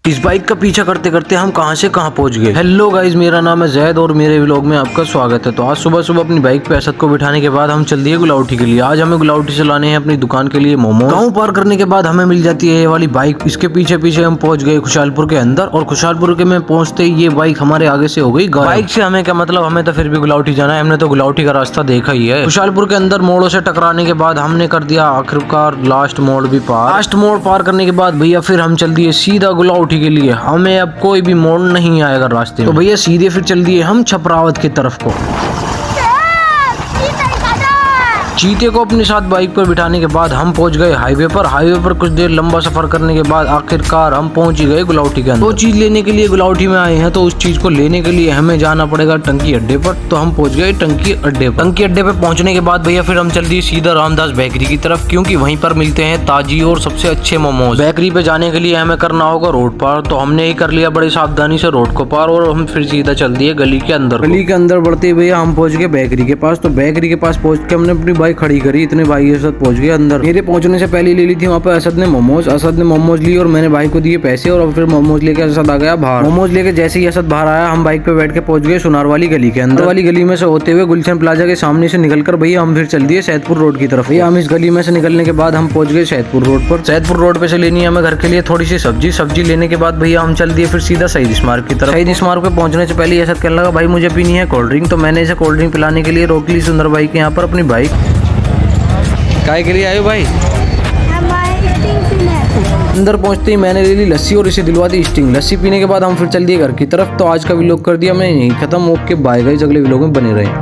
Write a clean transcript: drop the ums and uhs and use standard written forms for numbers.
इस बाइक का पीछा करते करते हम कहां से कहां पहुंच गए। हेलो गाइज, मेरा नाम है जैद और मेरे व्लॉग में आपका स्वागत है। तो आज सुबह सुबह अपनी बाइक पे असद को बिठाने के बाद हम चल दिए गुलाउठी के लिए। आज हमें गुलाउठी से लाने हैं अपनी दुकान के लिए मोमो। गाँव पार करने के बाद हमें मिल जाती है ये वाली बाइक। इसके पीछे पीछे हम पहुंच गए खुशहालपुर के अंदर और खुशहालपुर के में पहुंचते ही ये बाइक हमारे आगे से हो गई गायब। बाइक से हमें क्या मतलब, हमें तो फिर भी गुलाउठी जाना है। हमने तो गुलाउठी का रास्ता देखा ही है। खुशहालपुर के अंदर मोड़ों से टकराने के बाद हमने कर दिया आखिरकार लास्ट मोड़ भी पार। लास्ट मोड़ पार करने के बाद भैया फिर हम चल दिए सीधा गुलाउठी के लिए। हमें अब कोई भी मोड़ नहीं आएगा रास्ते में, तो भैया सीधे फिर चल दिए हम छपरावत की तरफ को। चीते को अपने साथ बाइक पर बिठाने के बाद हम पहुंच गए हाईवे पर। हाईवे पर कुछ देर लंबा सफर करने के बाद आखिरकार हम पहुंच ही गए गुलाउठी के अंदर। वो चीज लेने के लिए गुलाउठी में आए हैं, तो उस चीज को लेने के लिए हमें जाना पड़ेगा टंकी अड्डे पर। तो हम पहुंच गए टंकी अड्डे पर। टंकी अड्डे पे पहुंचने के बाद भैया फिर हम चल दिए सीधा रामदास बेकरी की तरफ, क्योंकि वहीं पर मिलते हैं ताजी और सबसे अच्छे मोमोज। बेकरी पे जाने के लिए हमें करना होगा रोड पार, तो हमने ही कर लिया बड़ी सावधानी से रोड को पार और हम फिर सीधा चल दिए गली के अंदर। गली के अंदर बढ़ते भैया हम पहुंच गए बेकरी के पास। तो बेकरी के पास पहुंच के हमने अपनी बाइक खड़ी करी। इतने भाई असद पहुंच गए अंदर। मेरे पहुंचने से पहले ले ली थी वहाँ पे असद ने मोमोज। असद ने मोमोज ली और मैंने भाई को दिए पैसे और फिर मोमोज लेके असद आ गया बाहर। मोमोज लेके जैसे ही असद बाहर आया, हम बाइक पे बैठ के पहुंच गए सुनार वाली गली के अंदर। वाली गली में से होते हुए गुलशन प्लाजा के सामने से निकलकर भैया हम फिर चल दिए सैदपुर रोड की तरफ। भैया हम इस गली में से निकलने के बाद हम पहुंच गए सैदपुर रोड पर। सैदपुर रोड पे से लेनी है हमें घर के लिए थोड़ी सी सब्जी लेने के बाद भैया हम चल दिए फिर सीधा शहीद स्मारक की तरफ। शहीद स्मारक पे पहुंचने से पहले असद कहने लगा भाई मुझे पीनी है कोल्ड ड्रिंक। तो मैंने इसे कोल्ड ड्रिंक पिलाने के लिए रोक ली सुंदर भाई के यहाँ पर अपनी बाइक। काय के लिए आयो भाई? अंदर पहुंचते ही मैंने ले ली लस्सी और इसे दिलवा दी स्टिंग। लस्सी पीने के बाद हम फिर चल दिए घर की तरफ। तो आज का व्लॉग कर दिया मैं यहीं खत्म। ओके बाय गाइस, अगले व्लॉग में बने रहें।